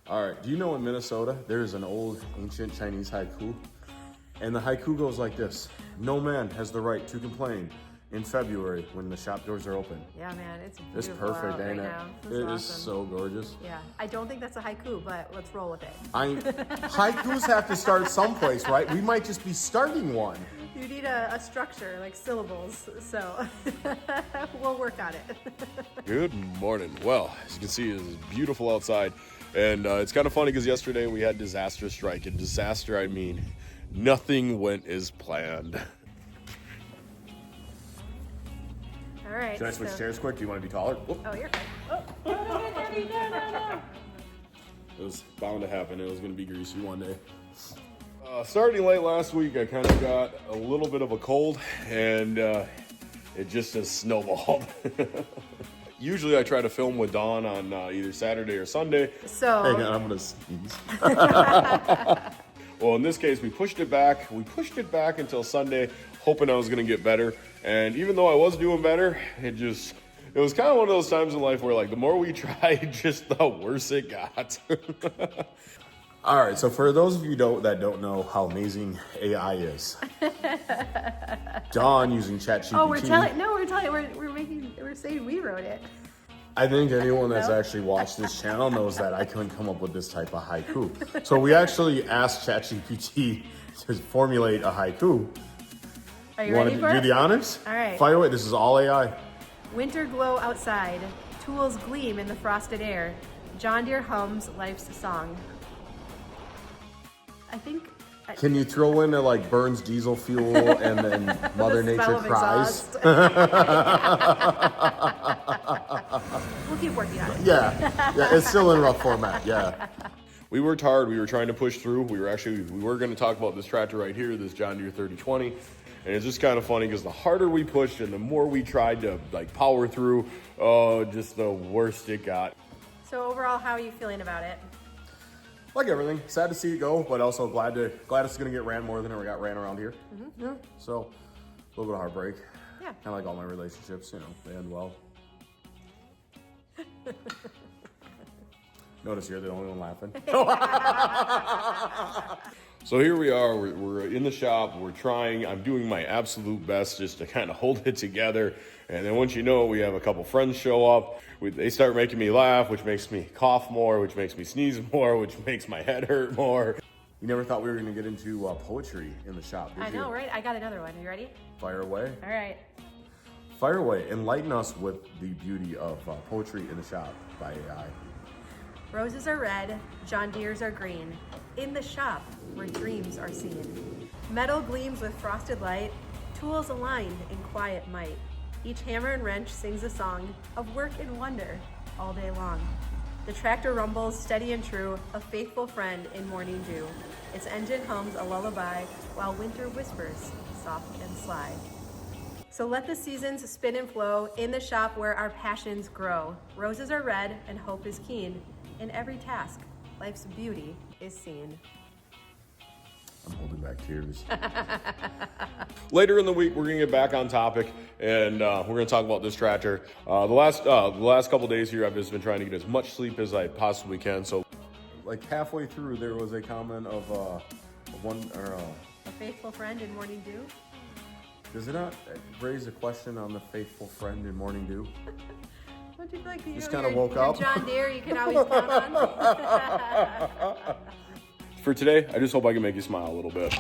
All right, do you know in Minnesota, there is an old ancient Chinese haiku? And the haiku goes like this: no man has the right to complain in February when the shop doors are open. Yeah, man, it's beautiful. It's perfect, out ain't right it? now. This It is awesome. so gorgeous. Yeah, I don't think that's a haiku, but let's roll with it. Haikus have to start someplace, right? We might just be starting one. You need a structure, like syllables, so we'll work on it. Good morning. Well, as you can see, it's beautiful outside, and it's kind of funny because yesterday we had disaster strike, and disaster, I mean, nothing went as planned. All right. Should I switch chairs quick? Do you want to be taller? Whoop. Oh, you're fine. Oh, no, Daddy, no. It was bound to happen. It was going to be greasy one day. Starting late last week, I kind of got a little bit of a cold, and it just has snowballed. Usually I try to film with Dawn on either Saturday or Sunday. So. Hang on, I'm going to sneeze. Well, in this case, we pushed it back. We pushed it back until Sunday, hoping I was going to get better. And even though I was doing better, it was kind of one of those times in life where, like, the more we tried, just the worse it got. All right, so for those of you that don't know how amazing AI is, Dawn using ChatGPT. Oh, we're saying we wrote it. I think anyone that's actually watched this channel knows that I couldn't come up with this type of haiku. So we actually asked ChatGPT to formulate a haiku. Are you You want ready to for do it? the honors? All right. Fire away. This is all AI. Winter glow outside, tools gleam in the frosted air. John Deere hums life's song. I think. Can you throw in like burns diesel fuel and then Mother The smell Nature of cries? exhaust. We'll keep working on it. Yeah, it's still in rough format. Yeah. We worked hard. We were trying to push through. We were going to talk about this tractor right here, this John Deere 3020. And it's just kind of funny because the harder we pushed and the more we tried to like power through, just the worse it got. So overall, how are you feeling about it? Like everything, sad to see it go, but also glad it's gonna get ran more than it got ran around here. Mm-hmm. Yeah. So a little bit of heartbreak. Yeah. Kind of like all my relationships, they end well. Notice you're the only one laughing. So here we are, we're in the shop, we're trying, I'm doing my absolute best just to kind of hold it together. And then once you know it, we have a couple friends show up. They start making me laugh, which makes me cough more, which makes me sneeze more, which makes my head hurt more. You never thought we were gonna get into poetry in the shop, did I you? know, right? I got another one. You ready? Fire away. All right. Fire away. Enlighten us with the beauty of poetry in the shop by AI. Roses are red, John Deere's are green. In the shop where dreams are seen. Metal gleams with frosted light, tools aligned in quiet might. Each hammer and wrench sings a song of work and wonder all day long. The tractor rumbles steady and true, a faithful friend in morning dew. Its engine hums a lullaby while winter whispers soft and sly. So let the seasons spin and flow in the shop where our passions grow. Roses are red and hope is keen. In every task, life's beauty is seen. I'm holding back tears. Later in the week, we're gonna get back on topic, and we're gonna talk about this tractor. The last couple days here, I've just been trying to get as much sleep as I possibly can. So, Like halfway through, there was a comment of A faithful friend in morning dew. does it not raise a question on the faithful friend in morning dew? Don't you feel like Just you're- kinda woke you're up. John Deere, you can always count on. for today, I just hope I can make you smile a little bit.